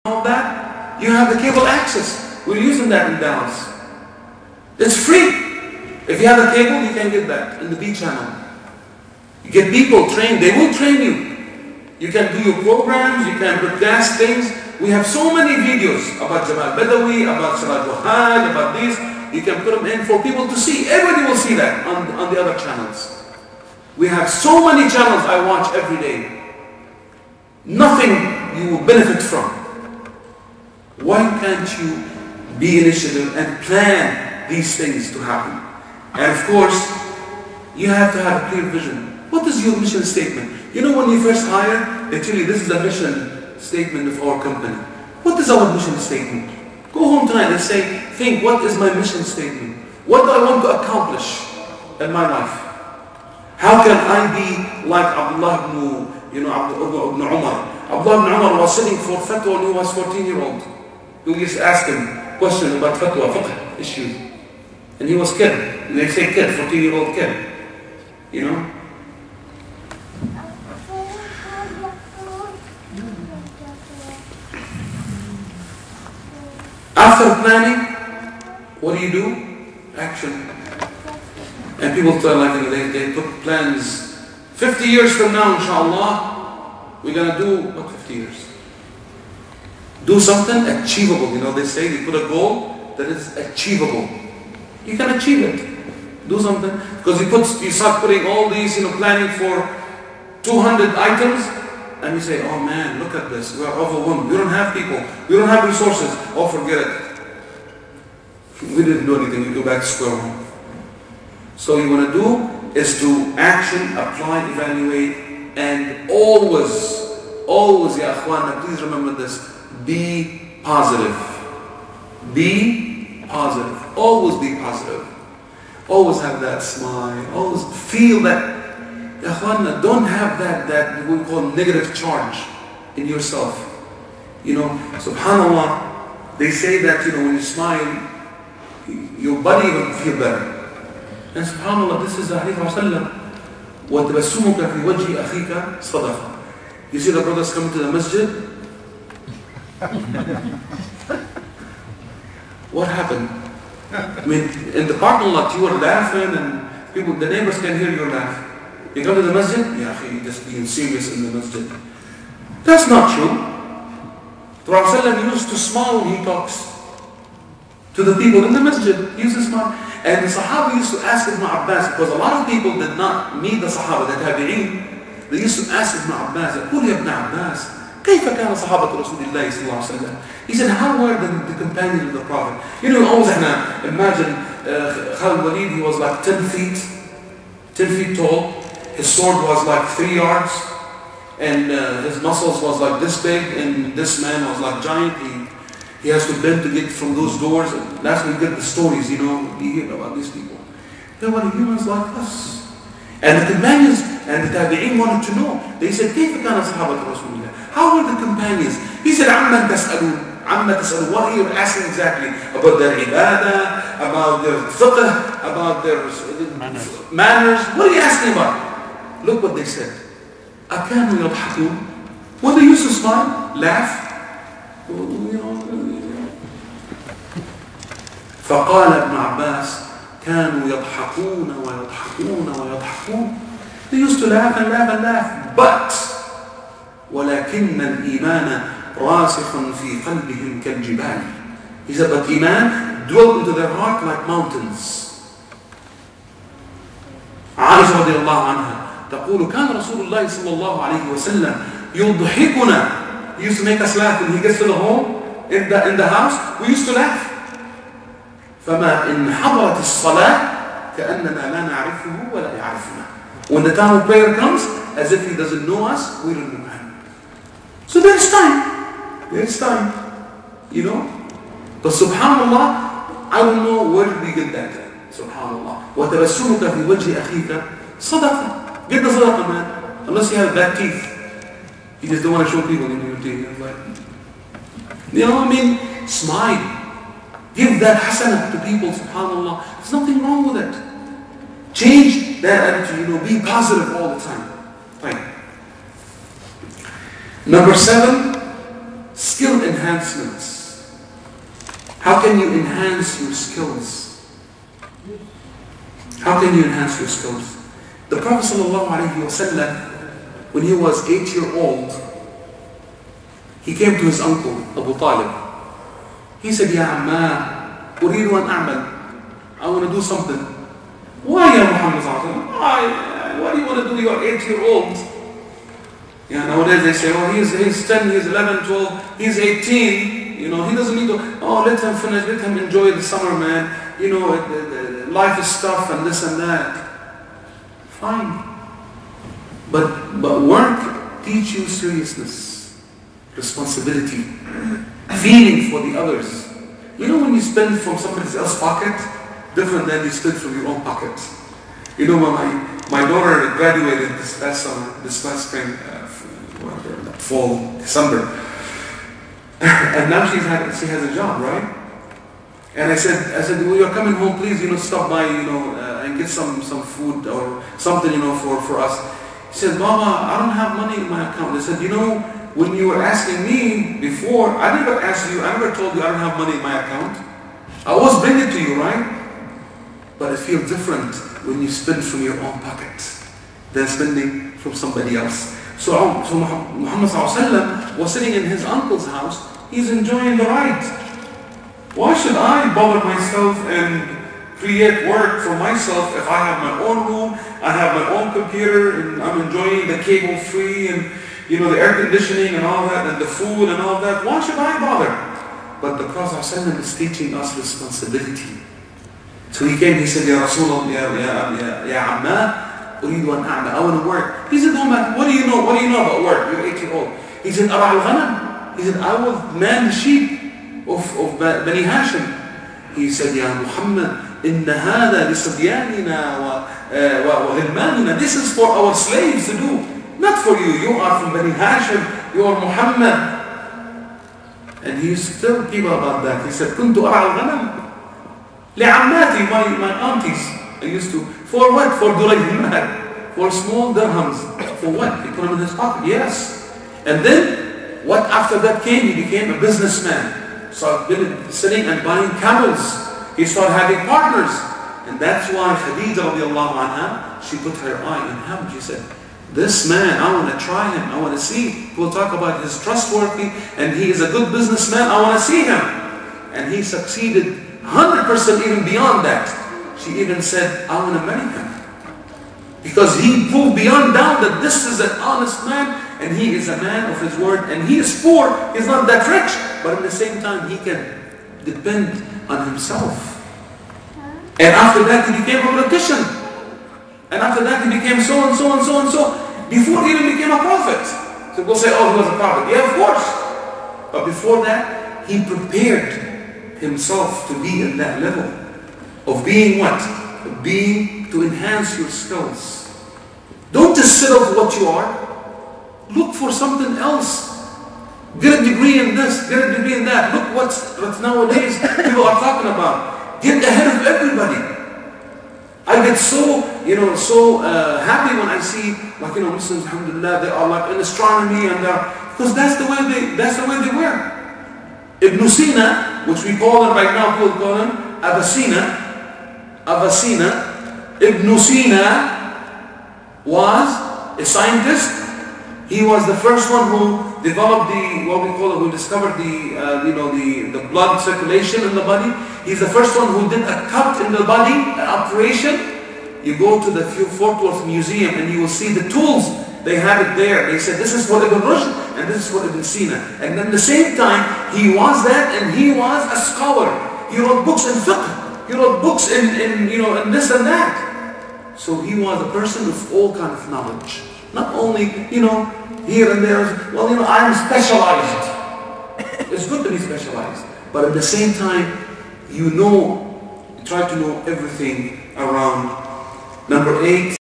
all that, you have the cable access. We're using that in Dallas. It's free. If you have a cable, you can get that in the B channel. You get people trained, they will train you. You can do your programs, you can broadcast things. We have so many videos about Jamal Badawi, about Siraj Wahad, about these. You can put them in for people to see. Everybody will see that on the other channels. We have so many channels I watch every day. Nothing you will benefit from. Why can't you be initiative and plan these things to happen? And of course, you have to have a clear vision. What is your mission statement? You know, when you first hire, they tell you this is the mission statement of our company. What is our mission statement? Go home tonight and say, think, what is my mission statement? What do I want to accomplish in my life? How can I be like Abdullah ibn Umar? Abdullah ibn Umar was sitting for fatwa when he was 14-year-old. We used to ask him questions about fatwa, fiqh issues. And he was kid. They say kid, 14-year-old kid. You know? After planning, what do? Action. And people tell, like, they put plans. 50 years from now, inshallah, we're going to do, what 50 years? Do something achievable. You know, they say they put a goal that is achievable. You can achieve it. Do something. Because you start putting all these, planning for 200 items, and you say, oh man, look at this. We are overwhelmed. We don't have people. We don't have resources. Oh, forget it. We didn't do anything. We go back to square one. So you want to do is to action, apply, evaluate, and always, ya akhwana, please remember this, be positive. Be positive. Always be positive. Always have that smile. Always feel that, ya akhwana, don't have that we call negative charge in yourself. Subhanallah, they say that, when you smile, your body will feel better. And subhanallah, this is the hadith of Rasulullah. وَتَبَسُّمُكَ فِي وَجْهِ أَخِيكَ صَدَقَةً. You see the brothers coming to the masjid? What happened? I mean, in the parking lot, you were laughing and the neighbors can hear your laugh. You come to the masjid? Yeah, you're just being serious in the masjid. That's not true. The Prophet used to smile when he talks to the people in the masjid. He used to smile. And the Sahaba used to ask Ibn Abbas, because a lot of people did not meet the Sahaba, the Tabi'een. They used to ask Ibn Abbas, قُلْ يَا ابْنَ عَبَّاسِ كيف كان صحابة رسول الله صلى الله عليه وسلم? He said, how were the companions of the Prophet? Always imagine Khalid Walid, he was like 10 feet tall. His sword was like 3 yards. And his muscles was like this big. And this man was like giant. He has to bend to get from those doors. And that's when you get the stories, you hear about these people. They were humans like us. And the companions and the Tabi'een wanted to know. They said, كيف كان صحابة رسول الله? How were the companions? He said, عَمَّا تَسْأَلُونَ عَمَّا تَسْأَلُونَ. What are you asking exactly? About their ibadah, about their fiqh, about their manners. What are you asking about? Look what they said. أَكَانُوا يَضْحَكُونَ. When they used to smile, laugh. فقال ابن عباس كانوا يضحكون ويضحكون ويضحكون. They used to laugh and laugh and laugh. But ولكن الإيمان راسخ في قلبهم كالجبال. He said, but Iman dwelt into their heart like mountains. عائشة رضي الله عنها تقول كان رسول الله صلى الله عليه وسلم يضحكنا. He used to make us laugh when he gets to the home, in the house, we used to laugh. فما إن حضرت الصلاة كأننا لا نعرفه ولا يعرفنا. When the time of prayer comes, as if he doesn't know us, we don't know him. So there's time. There's time. But subhanallah, I don't know where did we get that. Subhanallah. وَتَبَسُّمُكَ فِي وَجْهِ أَخِيكَ صَدَقَةً. Get the sadaqah, man. Unless you have bad teeth. You just don't want to show people your teeth. Smile. Give that hasanah to people, subhanallah. There's nothing wrong with it. Change that attitude, be positive all the time. Fine. Number 7, skill enhancement. enhancements. How can you enhance your skills? How can you enhance your skills? The Prophet ﷺ, when he was 8-year-old, he came to his uncle, Abu Talib. He said, Ya Amma, أريد أن أعمل. I want to do something. Why, Ya Muhammad ﷺ? Why do you want to do? You're 8-year-old. Yeah, nowadays they say, oh, he's 10, he's 11, 12, he's 18. You know, he doesn't need to, oh, let him finish, let him enjoy the summer, man. You know, life is tough and this and that. Fine. But work teach you seriousness, responsibility, feeling for the others. You know, when you spend from somebody else's pocket, different than you spend from your own pocket. You know, my daughter graduated this last summer, this last spring, fall, December. And now she has a job, right? And I said, well, you're coming home, please, stop by, and get some food or something, for us. She said, Mama, I don't have money in my account. I said, when you were asking me before, I never asked you, I never told you I don't have money in my account. I always bring it to you, right? But it feels different when you spend from your own pocket than spending from somebody else. So Muhammad ﷺ was sitting in his uncle's house. He's enjoying the ride. Why should I bother myself and create work for myself if I have my own room, I have my own computer, and I'm enjoying the cable free and the air conditioning and all that and the food and all that? Why should I bother? But the Prophet ﷺ is teaching us responsibility. So he came, he said, Ya Rasulullah, Ya Amma, أريد أن أعمل. I want to work. He said, no man, what do you know about work? You're 8-year-old. He said, أرعى الغنم. He said, I will man the sheep of Bani Hashim. He said, Ya Muhammad, إن هذا لصبياننا وغلماننا. This is for our slaves to do, not for you. You are from Bani Hashim. You are Muhammad. And he used to tell people about that. He said, كنت أرعى الغنم لعماتي, my aunties. I used to. For what? For durayhimat. For small dirhams. For what? He put them in his pocket. Yes. And then, what after that came? He became a businessman. Started sitting and buying camels. He started having partners. And that's why Khadija radiallahu anha, she put her eye on him. She said, this man, I want to try him. I want to see. We'll talk about his trustworthy and he is a good businessman. I want to see him. And he succeeded 100% even beyond that. She even said, I want to marry him. Because he proved beyond doubt that this is an honest man and he is a man of his word and he is poor, he's not that rich, but at the same time he can depend on himself. And after that he became a politician. And after that he became so and so and so and so, before he even became a prophet. So we'll say, oh, he was a prophet. Yeah, of course. But before that, he prepared himself to be in that level. Of being what? Of being to enhance your skills. Don't just sit off what you are. Look for something else. Get a degree in this, get a degree in that. Look what's nowadays people are talking about. Get ahead of everybody. I get so happy when I see Muslims, alhamdulillah, they are like in astronomy and because that's the way they were. Ibn Sina, which we call him right now, we'll call him Avicenna. Ibn Sina was a scientist. He was the first one who developed who discovered the blood circulation in the body. He's the first one who did a cut in the body, an operation. You go to the Fort Worth Museum and you will see the tools. They have it there. They said this is for Ibn Rushd and this is for Ibn Sina. And then at the same time, he was that and he was a scholar. He wrote books in fiqh. He wrote books in this and that. So he was a person with all kind of knowledge. Not only, here and there. Well, I'm specialized. It's good to be specialized. But at the same time, you try to know everything around. Number 8.